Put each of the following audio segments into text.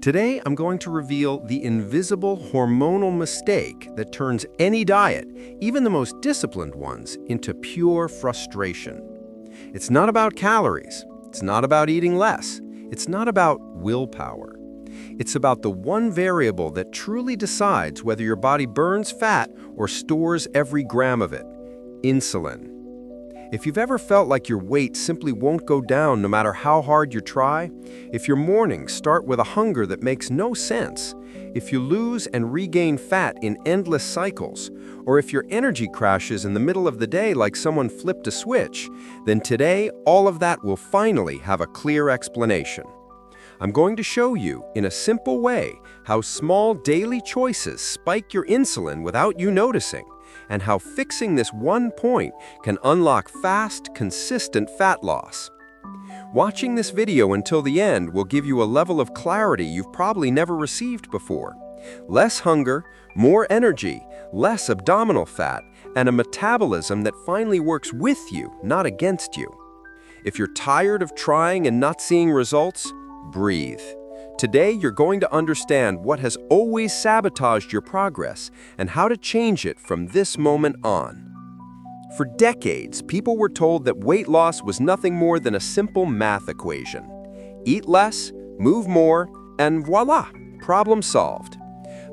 Today, I'm going to reveal the invisible hormonal mistake that turns any diet, even the most disciplined ones, into pure frustration. It's not about calories. It's not about eating less. It's not about willpower. It's about the one variable that truly decides whether your body burns fat or stores every gram of it: insulin. If you've ever felt like your weight simply won't go down no matter how hard you try, if your mornings start with a hunger that makes no sense, if you lose and regain fat in endless cycles, or if your energy crashes in the middle of the day like someone flipped a switch, then today all of that will finally have a clear explanation. I'm going to show you, in a simple way, how small daily choices spike your insulin without you noticing, and how fixing this one point can unlock fast, consistent fat loss. Watching this video until the end will give you a level of clarity you've probably never received before. Less hunger, more energy, less abdominal fat, and a metabolism that finally works with you, not against you. If you're tired of trying and not seeing results, breathe. Today, you're going to understand what has always sabotaged your progress and how to change it from this moment on. For decades, people were told that weight loss was nothing more than a simple math equation. Eat less, move more, and voila, problem solved.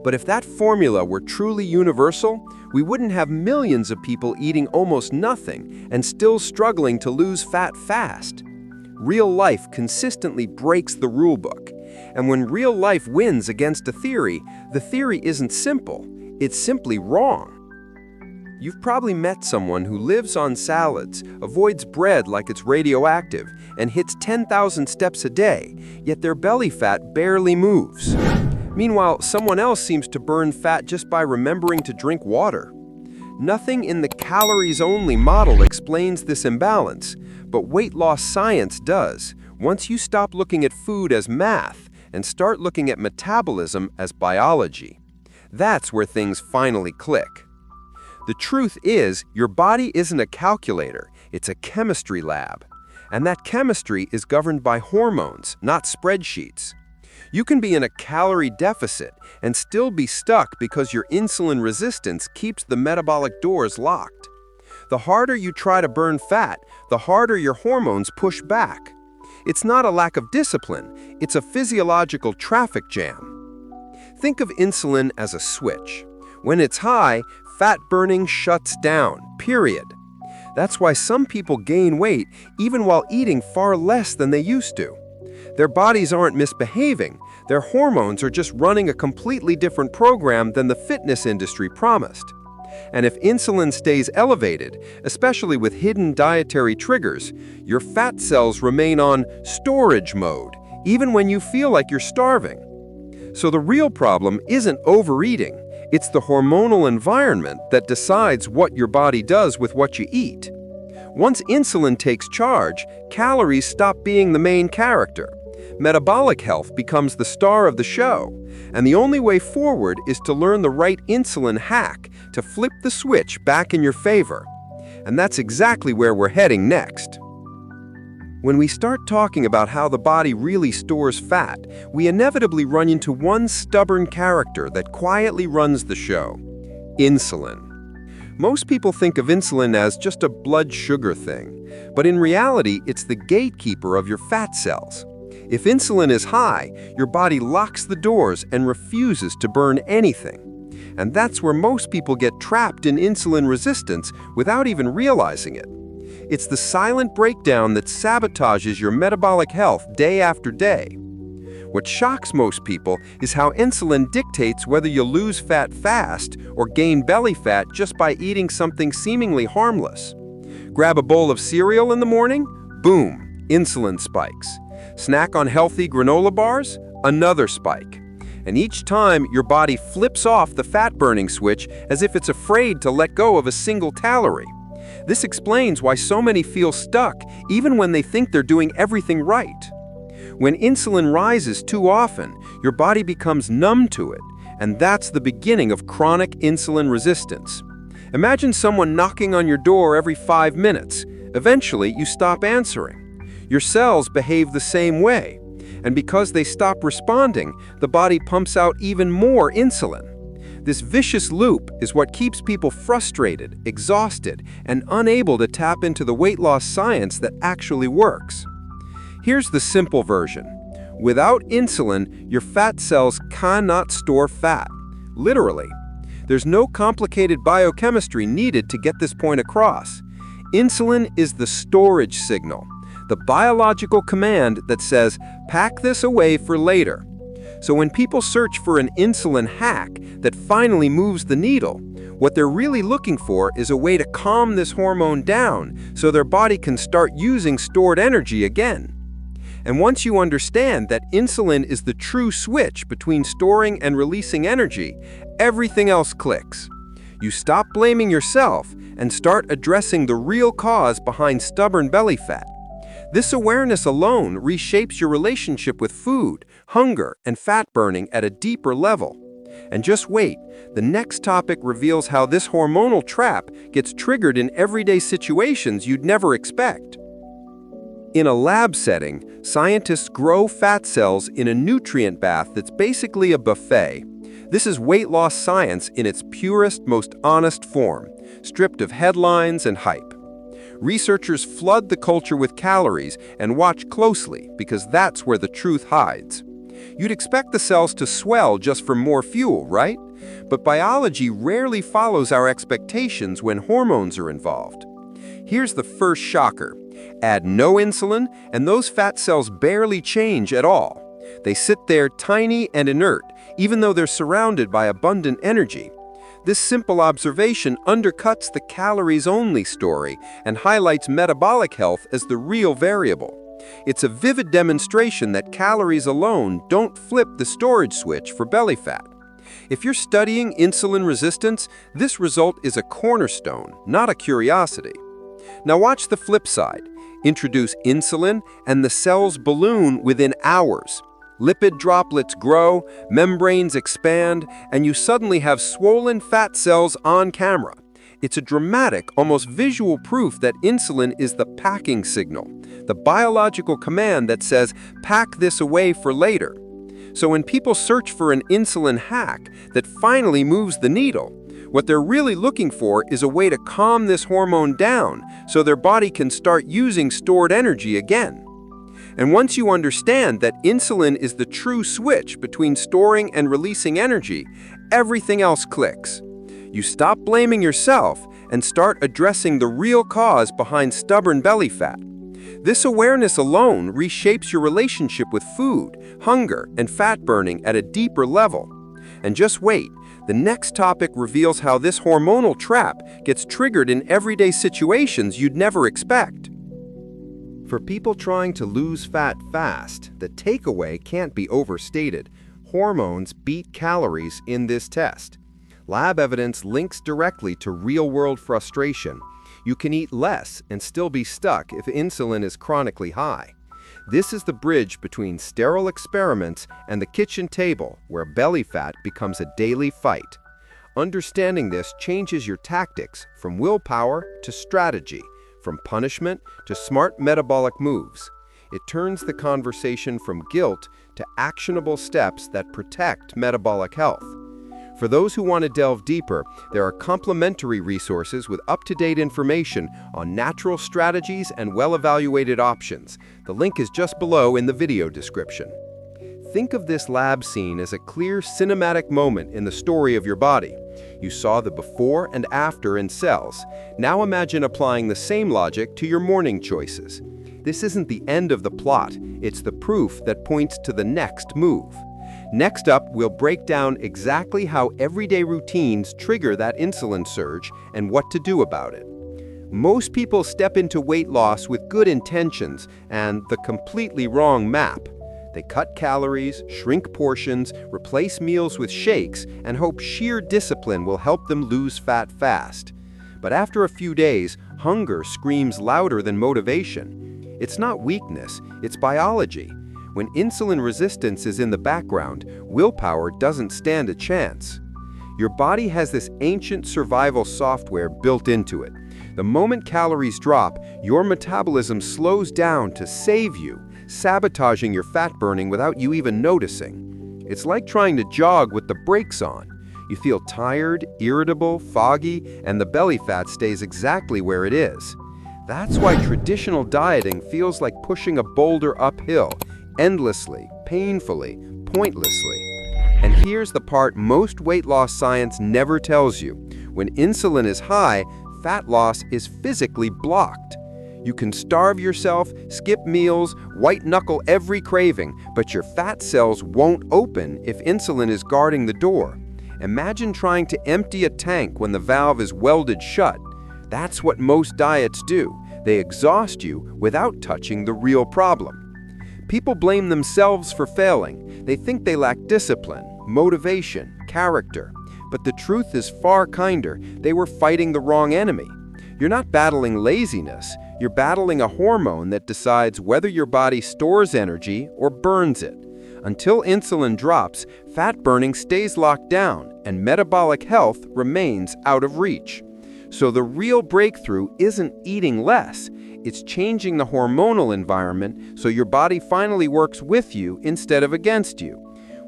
But if that formula were truly universal, we wouldn't have millions of people eating almost nothing and still struggling to lose fat fast. Real life consistently breaks the rulebook. And when real life wins against a theory, the theory isn't simple, it's simply wrong. You've probably met someone who lives on salads, avoids bread like it's radioactive, and hits 10,000 steps a day, yet their belly fat barely moves. Meanwhile, someone else seems to burn fat just by remembering to drink water. Nothing in the calories-only model explains this imbalance, but weight loss science does. Once you stop looking at food as math and start looking at metabolism as biology, that's where things finally click. The truth is, your body isn't a calculator, it's a chemistry lab. And that chemistry is governed by hormones, not spreadsheets. You can be in a calorie deficit and still be stuck because your insulin resistance keeps the metabolic doors locked. The harder you try to burn fat, the harder your hormones push back. It's not a lack of discipline, it's a physiological traffic jam. Think of insulin as a switch. When it's high, fat burning shuts down, period. That's why some people gain weight even while eating far less than they used to. Their bodies aren't misbehaving, their hormones are just running a completely different program than the fitness industry promised. And if insulin stays elevated, especially with hidden dietary triggers, your fat cells remain on storage mode, even when you feel like you're starving. So the real problem isn't overeating, it's the hormonal environment that decides what your body does with what you eat. Once insulin takes charge, calories stop being the main character. Metabolic health becomes the star of the show, and the only way forward is to learn the right insulin hack to flip the switch back in your favor. And that's exactly where we're heading next. When we start talking about how the body really stores fat, we inevitably run into one stubborn character that quietly runs the show: insulin. Most people think of insulin as just a blood sugar thing, but in reality, it's the gatekeeper of your fat cells. If insulin is high, your body locks the doors and refuses to burn anything. And that's where most people get trapped in insulin resistance without even realizing it. It's the silent breakdown that sabotages your metabolic health day after day. What shocks most people is how insulin dictates whether you lose fat fast or gain belly fat just by eating something seemingly harmless. Grab a bowl of cereal in the morning, boom, insulin spikes. Snack on healthy granola bars, another spike. And each time, your body flips off the fat-burning switch as if it's afraid to let go of a single calorie. This explains why so many feel stuck even when they think they're doing everything right. When insulin rises too often, your body becomes numb to it, and that's the beginning of chronic insulin resistance. Imagine someone knocking on your door every 5 minutes. Eventually, you stop answering. Your cells behave the same way, And because they stop responding, the body pumps out even more insulin. This vicious loop is what keeps people frustrated, exhausted, and unable to tap into the weight loss science that actually works. Here's the simple version. Without insulin, your fat cells cannot store fat. Literally. There's no complicated biochemistry needed to get this point across. Insulin is the storage signal, the biological command that says, pack this away for later. So when people search for an insulin hack that finally moves the needle, what they're really looking for is a way to calm this hormone down so their body can start using stored energy again. And once you understand that insulin is the true switch between storing and releasing energy, everything else clicks. You stop blaming yourself and start addressing the real cause behind stubborn belly fat. This awareness alone reshapes your relationship with food, hunger, and fat burning at a deeper level. And just wait, the next topic reveals how this hormonal trap gets triggered in everyday situations you'd never expect. In a lab setting, scientists grow fat cells in a nutrient bath that's basically a buffet. This is weight loss science in its purest, most honest form, stripped of headlines and hype. Researchers flood the culture with calories and watch closely because that's where the truth hides. You'd expect the cells to swell just from more fuel, right? But biology rarely follows our expectations when hormones are involved. Here's the first shocker. Add no insulin, and those fat cells barely change at all. They sit there tiny and inert, even though they're surrounded by abundant energy. This simple observation undercuts the calories-only story and highlights metabolic health as the real variable. It's a vivid demonstration that calories alone don't flip the storage switch for belly fat. If you're studying insulin resistance, this result is a cornerstone, not a curiosity. Now watch the flip side. Introduce insulin, and the cells balloon within hours. Lipid droplets grow, membranes expand, and you suddenly have swollen fat cells on camera. It's a dramatic, almost visual proof that insulin is the packing signal, the biological command that says, pack this away for later. So when people search for an insulin hack that finally moves the needle, what they're really looking for is a way to calm this hormone down so their body can start using stored energy again. And once you understand that insulin is the true switch between storing and releasing energy, everything else clicks. You stop blaming yourself and start addressing the real cause behind stubborn belly fat. This awareness alone reshapes your relationship with food, hunger, and fat burning at a deeper level. And just wait. The next topic reveals how this hormonal trap gets triggered in everyday situations you'd never expect. For people trying to lose fat fast, the takeaway can't be overstated. Hormones beat calories in this test. Lab evidence links directly to real-world frustration. You can eat less and still be stuck if insulin is chronically high. This is the bridge between sterile experiments and the kitchen table, where belly fat becomes a daily fight. Understanding this changes your tactics from willpower to strategy, from punishment to smart metabolic moves. It turns the conversation from guilt to actionable steps that protect metabolic health. For those who want to delve deeper, there are complementary resources with up-to-date information on natural strategies and well-evaluated options. The link is just below in the video description. Think of this lab scene as a clear cinematic moment in the story of your body. You saw the before and after in cells. Now imagine applying the same logic to your morning choices. This isn't the end of the plot, it's the proof that points to the next move. Next up, we'll break down exactly how everyday routines trigger that insulin surge and what to do about it. Most people step into weight loss with good intentions and the completely wrong map. They cut calories, shrink portions, replace meals with shakes, and hope sheer discipline will help them lose fat fast. But after a few days, hunger screams louder than motivation. It's not weakness, it's biology. When insulin resistance is in the background, willpower doesn't stand a chance. Your body has this ancient survival software built into it. The moment calories drop, your metabolism slows down to save you, sabotaging your fat burning without you even noticing. It's like trying to jog with the brakes on. You feel tired, irritable, foggy, and the belly fat stays exactly where it is. That's why traditional dieting feels like pushing a boulder uphill, endlessly, painfully, pointlessly. And here's the part most weight loss science never tells you. When insulin is high, fat loss is physically blocked. You can starve yourself, skip meals, white-knuckle every craving, but your fat cells won't open if insulin is guarding the door. Imagine trying to empty a tank when the valve is welded shut. That's what most diets do. They exhaust you without touching the real problem. People blame themselves for failing. They think they lack discipline, motivation, character. But the truth is far kinder. They were fighting the wrong enemy. You're not battling laziness. You're battling a hormone that decides whether your body stores energy or burns it. Until insulin drops, fat burning stays locked down, and metabolic health remains out of reach. So the real breakthrough isn't eating less. It's changing the hormonal environment so your body finally works with you instead of against you.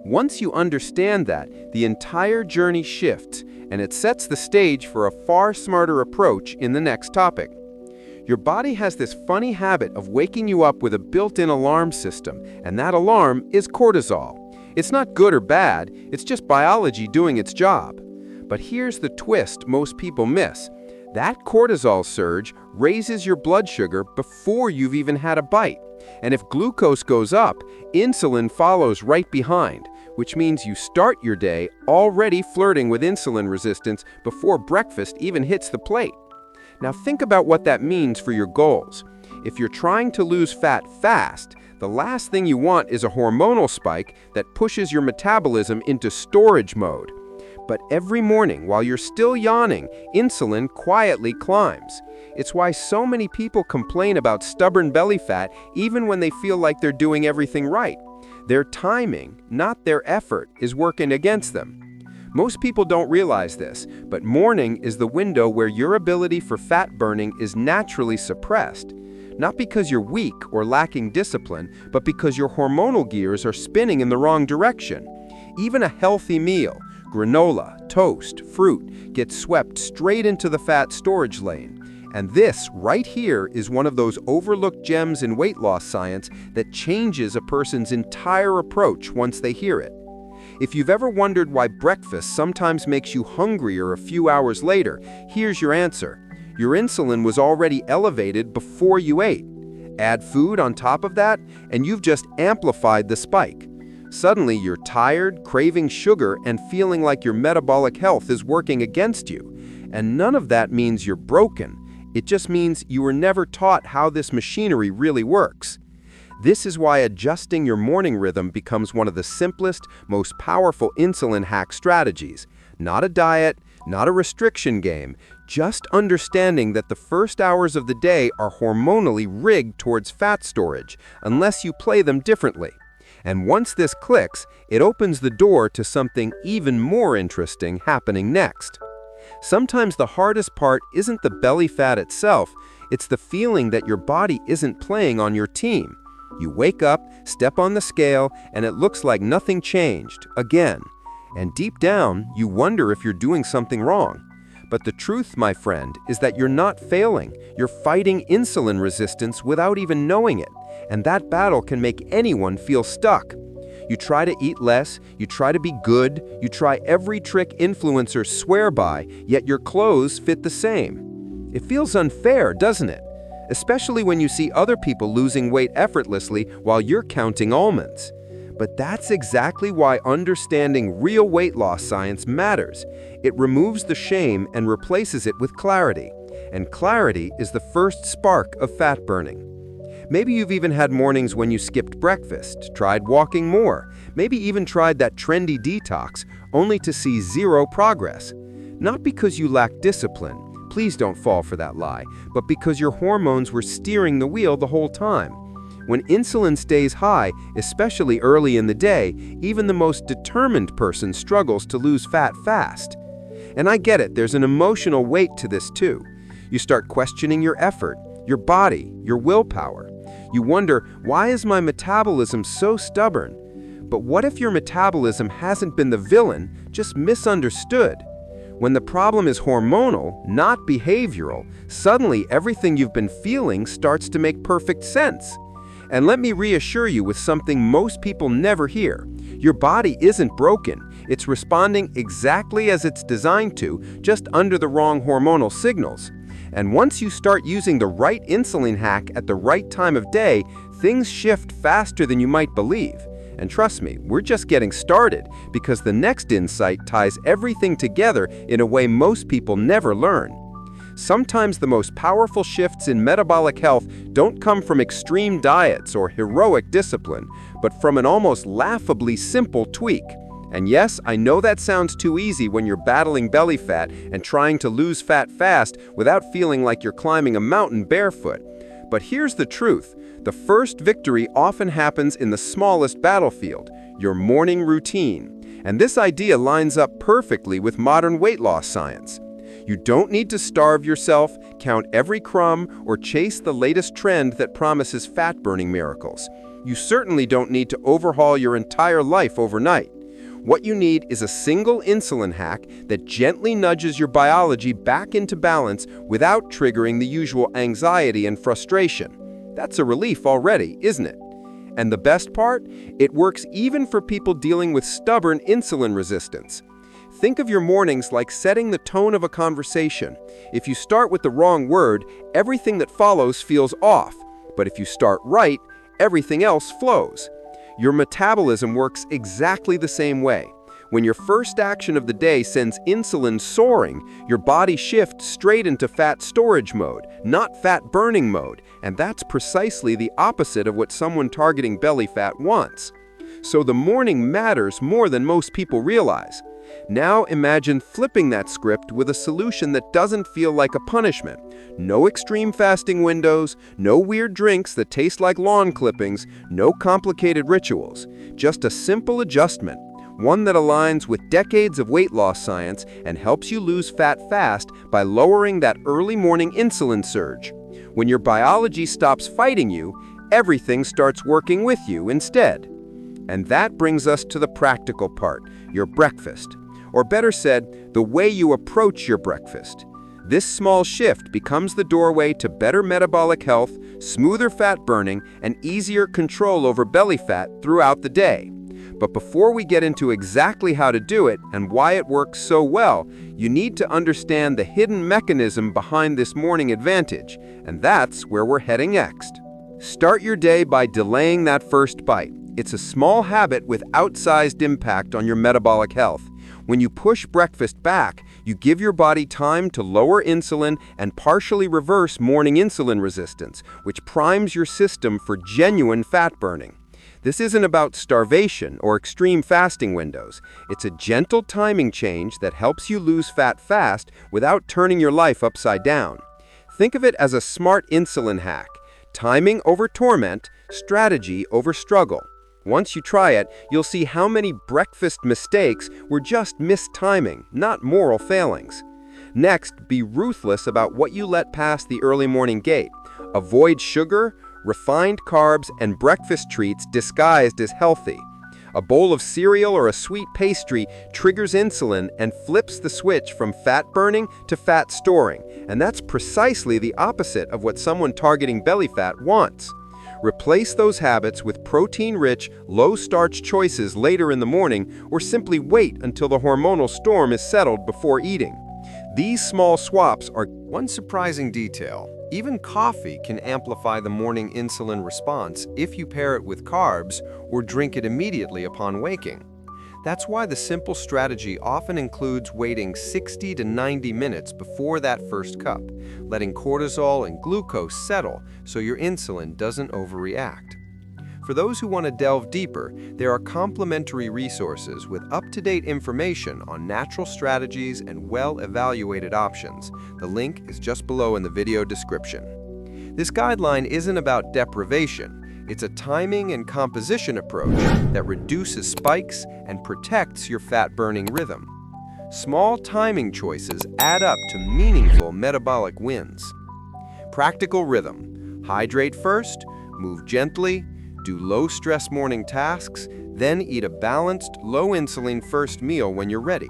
Once you understand that, the entire journey shifts, and it sets the stage for a far smarter approach in the next topic. Your body has this funny habit of waking you up with a built-in alarm system, and that alarm is cortisol. It's not good or bad, it's just biology doing its job. But here's the twist most people miss. That cortisol surge raises your blood sugar before you've even had a bite. And if glucose goes up, insulin follows right behind, which means you start your day already flirting with insulin resistance before breakfast even hits the plate. Now think about what that means for your goals. If you're trying to lose fat fast, the last thing you want is a hormonal spike that pushes your metabolism into storage mode. But every morning, while you're still yawning, insulin quietly climbs. It's why so many people complain about stubborn belly fat even when they feel like they're doing everything right. Their timing, not their effort, is working against them. Most people don't realize this, but morning is the window where your ability for fat burning is naturally suppressed. Not because you're weak or lacking discipline, but because your hormonal gears are spinning in the wrong direction. Even a healthy meal, granola, toast, fruit, gets swept straight into the fat storage lane. And this, right here, is one of those overlooked gems in weight loss science that changes a person's entire approach once they hear it. If you've ever wondered why breakfast sometimes makes you hungrier a few hours later, here's your answer. Your insulin was already elevated before you ate. Add food on top of that, and you've just amplified the spike. Suddenly, you're tired, craving sugar, and feeling like your metabolic health is working against you. And none of that means you're broken. It just means you were never taught how this machinery really works. This is why adjusting your morning rhythm becomes one of the simplest, most powerful insulin hack strategies. Not a diet, not a restriction game, just understanding that the first hours of the day are hormonally rigged towards fat storage, unless you play them differently. And once this clicks, it opens the door to something even more interesting happening next. Sometimes the hardest part isn't the belly fat itself, it's the feeling that your body isn't playing on your team. You wake up, step on the scale, and it looks like nothing changed, again. And deep down, you wonder if you're doing something wrong. But the truth, my friend, is that you're not failing. You're fighting insulin resistance without even knowing it. And that battle can make anyone feel stuck. You try to eat less, you try to be good, you try every trick influencers swear by, yet your clothes fit the same. It feels unfair, doesn't it? Especially when you see other people losing weight effortlessly while you're counting almonds. But that's exactly why understanding real weight loss science matters. It removes the shame and replaces it with clarity. And clarity is the first spark of fat burning. Maybe you've even had mornings when you skipped breakfast, tried walking more, maybe even tried that trendy detox, only to see zero progress. Not because you lack discipline, please don't fall for that lie, but because your hormones were steering the wheel the whole time. When insulin stays high, especially early in the day, even the most determined person struggles to lose fat fast. And I get it, there's an emotional weight to this too. You start questioning your effort, your body, your willpower. You wonder, why is my metabolism so stubborn? But what if your metabolism hasn't been the villain, just misunderstood? When the problem is hormonal, not behavioral, suddenly everything you've been feeling starts to make perfect sense. And let me reassure you with something most people never hear. Your body isn't broken. It's responding exactly as it's designed to, just under the wrong hormonal signals. And once you start using the right insulin hack at the right time of day, things shift faster than you might believe. And trust me, we're just getting started, because the next insight ties everything together in a way most people never learn. Sometimes the most powerful shifts in metabolic health don't come from extreme diets or heroic discipline, but from an almost laughably simple tweak. And yes, I know that sounds too easy when you're battling belly fat and trying to lose fat fast without feeling like you're climbing a mountain barefoot. But here's the truth. The first victory often happens in the smallest battlefield, your morning routine. And this idea lines up perfectly with modern weight loss science. You don't need to starve yourself, count every crumb, or chase the latest trend that promises fat-burning miracles. You certainly don't need to overhaul your entire life overnight. What you need is a single insulin hack that gently nudges your biology back into balance without triggering the usual anxiety and frustration. That's a relief already, isn't it? And the best part? It works even for people dealing with stubborn insulin resistance. Think of your mornings like setting the tone of a conversation. If you start with the wrong word, everything that follows feels off. But if you start right, everything else flows. Your metabolism works exactly the same way. When your first action of the day sends insulin soaring, your body shifts straight into fat storage mode, not fat burning mode, and that's precisely the opposite of what someone targeting belly fat wants. So the morning matters more than most people realize. Now imagine flipping that script with a solution that doesn't feel like a punishment. No extreme fasting windows, no weird drinks that taste like lawn clippings, no complicated rituals. Just a simple adjustment, one that aligns with decades of weight loss science and helps you lose fat fast by lowering that early morning insulin surge. When your biology stops fighting you, everything starts working with you instead. And that brings us to the practical part, your breakfast. Or better said, the way you approach your breakfast. This small shift becomes the doorway to better metabolic health, smoother fat burning, and easier control over belly fat throughout the day. But before we get into exactly how to do it and why it works so well, you need to understand the hidden mechanism behind this morning advantage, and that's where we're heading next. Start your day by delaying that first bite. It's a small habit with outsized impact on your metabolic health. When you push breakfast back, you give your body time to lower insulin and partially reverse morning insulin resistance, which primes your system for genuine fat burning. This isn't about starvation or extreme fasting windows. It's a gentle timing change that helps you lose fat fast without turning your life upside down. Think of it as a smart insulin hack: timing over torment, strategy over struggle. Once you try it, you'll see how many breakfast mistakes were just mistiming, not moral failings. Next, be ruthless about what you let pass the early morning gate. Avoid sugar, refined carbs, and breakfast treats disguised as healthy. A bowl of cereal or a sweet pastry triggers insulin and flips the switch from fat burning to fat storing, and that's precisely the opposite of what someone targeting belly fat wants. Replace those habits with protein-rich, low-starch choices later in the morning, or simply wait until the hormonal storm is settled before eating. These small swaps are one surprising detail. Even coffee can amplify the morning insulin response if you pair it with carbs or drink it immediately upon waking. That's why the simple strategy often includes waiting 60 to 90 minutes before that first cup, letting cortisol and glucose settle so your insulin doesn't overreact. For those who want to delve deeper, there are complimentary resources with up-to-date information on natural strategies and well-evaluated options. The link is just below in the video description. This guideline isn't about deprivation. It's a timing and composition approach that reduces spikes and protects your fat-burning rhythm. Small timing choices add up to meaningful metabolic wins. Practical rhythm: hydrate first, Move gently, do low-stress morning tasks, then eat a balanced, low-insulin first meal when you're ready.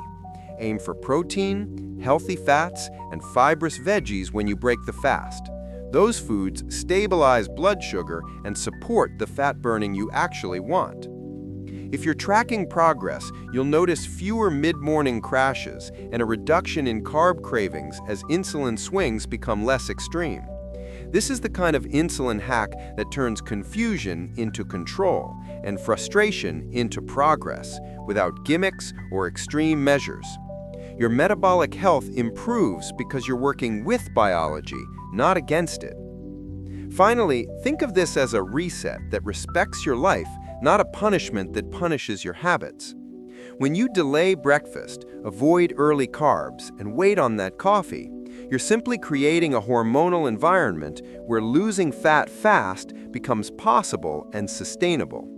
Aim for protein, healthy fats, and fibrous veggies when you break the fast. Those foods stabilize blood sugar and support the fat burning you actually want. If you're tracking progress, you'll notice fewer mid-morning crashes and a reduction in carb cravings as insulin swings become less extreme. This is the kind of insulin hack that turns confusion into control and frustration into progress without gimmicks or extreme measures. Your metabolic health improves because you're working with biology, not against it. Finally, think of this as a reset that respects your life, not a punishment that punishes your habits. When you delay breakfast, avoid early carbs, and wait on that coffee, you're simply creating a hormonal environment where losing fat fast becomes possible and sustainable.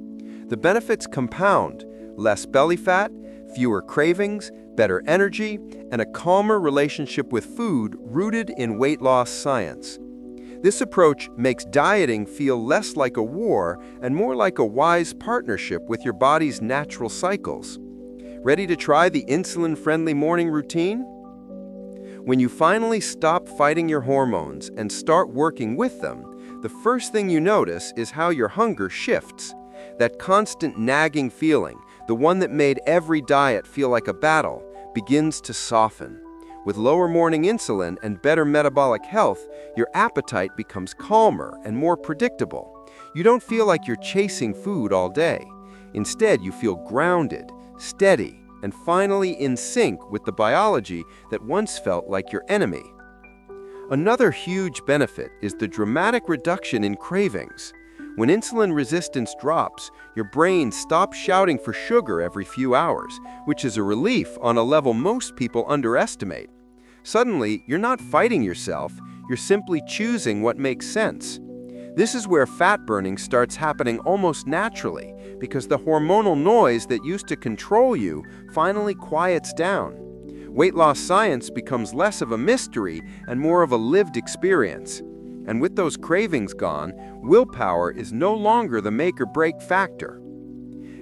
The benefits compound: less belly fat, fewer cravings, better energy, and a calmer relationship with food rooted in weight loss science. This approach makes dieting feel less like a war and more like a wise partnership with your body's natural cycles. Ready to try the insulin-friendly morning routine? When you finally stop fighting your hormones and start working with them, the first thing you notice is how your hunger shifts. That constant nagging feeling, the one that made every diet feel like a battle, begins to soften. With lower morning insulin and better metabolic health, your appetite becomes calmer and more predictable. You don't feel like you're chasing food all day. Instead, you feel grounded, steady, and finally in sync with the biology that once felt like your enemy. Another huge benefit is the dramatic reduction in cravings. When insulin resistance drops, your brain stops shouting for sugar every few hours, which is a relief on a level most people underestimate. Suddenly, you're not fighting yourself, you're simply choosing what makes sense. This is where fat burning starts happening almost naturally, because the hormonal noise that used to control you finally quiets down. Weight loss science becomes less of a mystery and more of a lived experience. And with those cravings gone, willpower is no longer the make-or-break factor.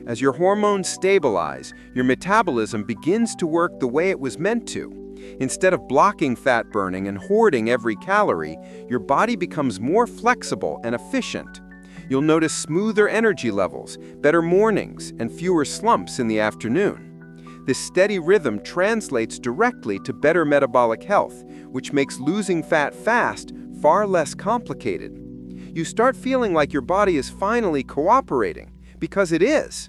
As your hormones stabilize, your metabolism begins to work the way it was meant to. Instead of blocking fat burning and hoarding every calorie, your body becomes more flexible and efficient. You'll notice smoother energy levels, better mornings, and fewer slumps in the afternoon. This steady rhythm translates directly to better metabolic health, which makes losing fat fast far less complicated. You start feeling like your body is finally cooperating, because it is.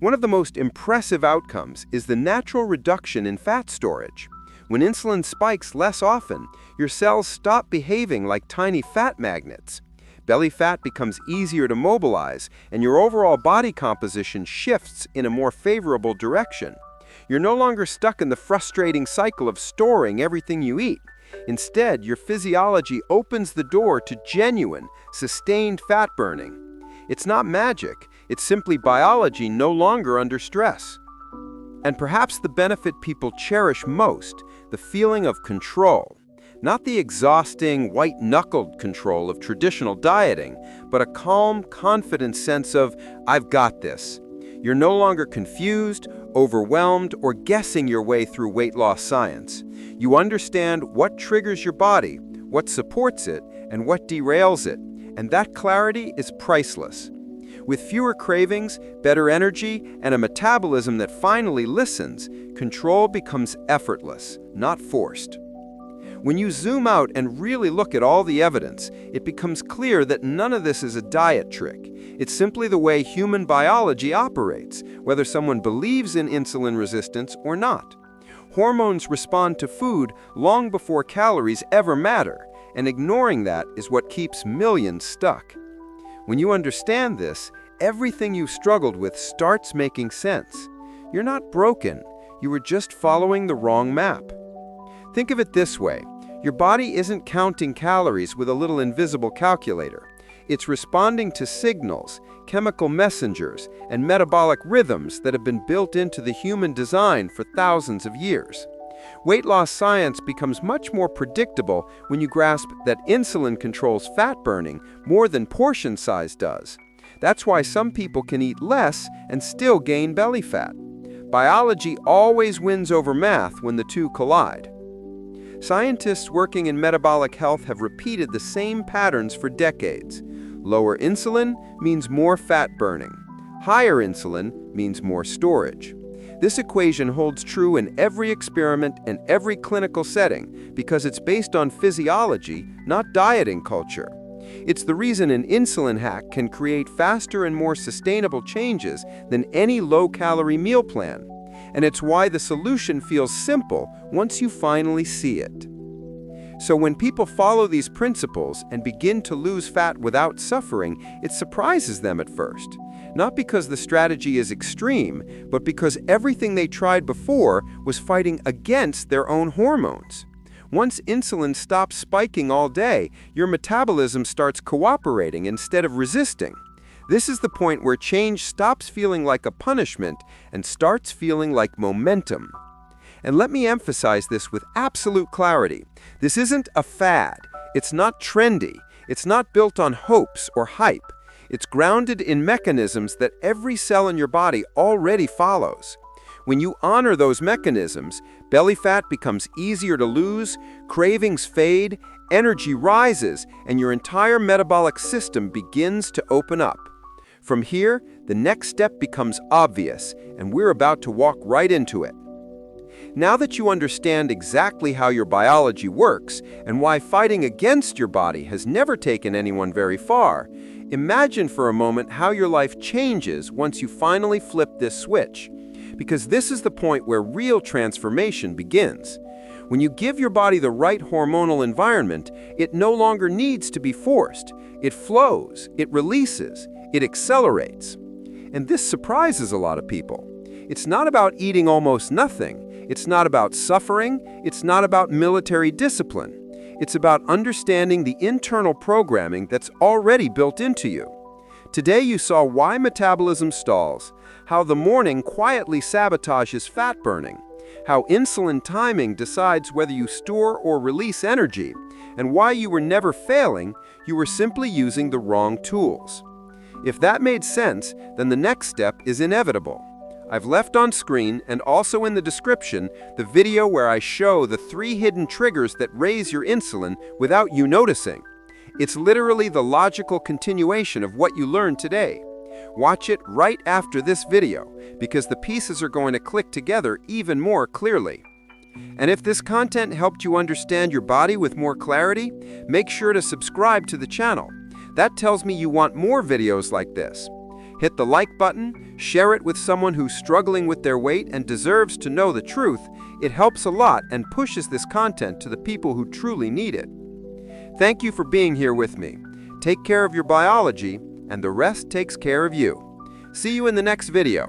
One of the most impressive outcomes is the natural reduction in fat storage. When insulin spikes less often, your cells stop behaving like tiny fat magnets. Belly fat becomes easier to mobilize, and your overall body composition shifts in a more favorable direction. You're no longer stuck in the frustrating cycle of storing everything you eat. Instead, your physiology opens the door to genuine, sustained fat burning. It's not magic, it's simply biology no longer under stress. And perhaps the benefit people cherish most, the feeling of control. Not the exhausting, white-knuckled control of traditional dieting, but a calm, confident sense of, "I've got this." You're no longer confused, overwhelmed, or guessing your way through weight loss science. You understand what triggers your body, what supports it, and what derails it, and that clarity is priceless. With fewer cravings, better energy, and a metabolism that finally listens, control becomes effortless, not forced. When you zoom out and really look at all the evidence, it becomes clear that none of this is a diet trick. It's simply the way human biology operates, whether someone believes in insulin resistance or not. Hormones respond to food long before calories ever matter, and ignoring that is what keeps millions stuck. When you understand this, everything you've struggled with starts making sense. You're not broken, you were just following the wrong map. Think of it this way. Your body isn't counting calories with a little invisible calculator. It's responding to signals, chemical messengers, and metabolic rhythms that have been built into the human design for thousands of years. Weight loss science becomes much more predictable when you grasp that insulin controls fat burning more than portion size does. That's why some people can eat less and still gain belly fat. Biology always wins over math when the two collide. Scientists working in metabolic health have repeated the same patterns for decades. Lower insulin means more fat burning. Higher insulin means more storage. This equation holds true in every experiment and every clinical setting because it's based on physiology, not dieting culture. It's the reason an insulin hack can create faster and more sustainable changes than any low-calorie meal plan. And it's why the solution feels simple once you finally see it. So when people follow these principles and begin to lose fat without suffering, it surprises them at first. Not because the strategy is extreme, but because everything they tried before was fighting against their own hormones. Once insulin stops spiking all day, your metabolism starts cooperating instead of resisting. This is the point where change stops feeling like a punishment and starts feeling like momentum. And let me emphasize this with absolute clarity. This isn't a fad. It's not trendy. It's not built on hopes or hype. It's grounded in mechanisms that every cell in your body already follows. When you honor those mechanisms, belly fat becomes easier to lose, cravings fade, energy rises, and your entire metabolic system begins to open up. From here, the next step becomes obvious, and we're about to walk right into it. Now that you understand exactly how your biology works and why fighting against your body has never taken anyone very far, imagine for a moment how your life changes once you finally flip this switch. Because this is the point where real transformation begins. When you give your body the right hormonal environment, it no longer needs to be forced. It flows, it releases, it accelerates. And this surprises a lot of people. It's not about eating almost nothing. It's not about suffering. It's not about military discipline. It's about understanding the internal programming that's already built into you. Today you saw why metabolism stalls, how the morning quietly sabotages fat burning, how insulin timing decides whether you store or release energy, and why you were never failing, you were simply using the wrong tools. If that made sense, then the next step is inevitable. I've left on screen and also in the description the video where I show the 3 hidden triggers that raise your insulin without you noticing. It's literally the logical continuation of what you learned today. Watch it right after this video because the pieces are going to click together even more clearly. And if this content helped you understand your body with more clarity, make sure to subscribe to the channel. That tells me you want more videos like this. Hit the like button, share it with someone who's struggling with their weight and deserves to know the truth. It helps a lot and pushes this content to the people who truly need it. Thank you for being here with me. Take care of your biology, and the rest takes care of you. See you in the next video.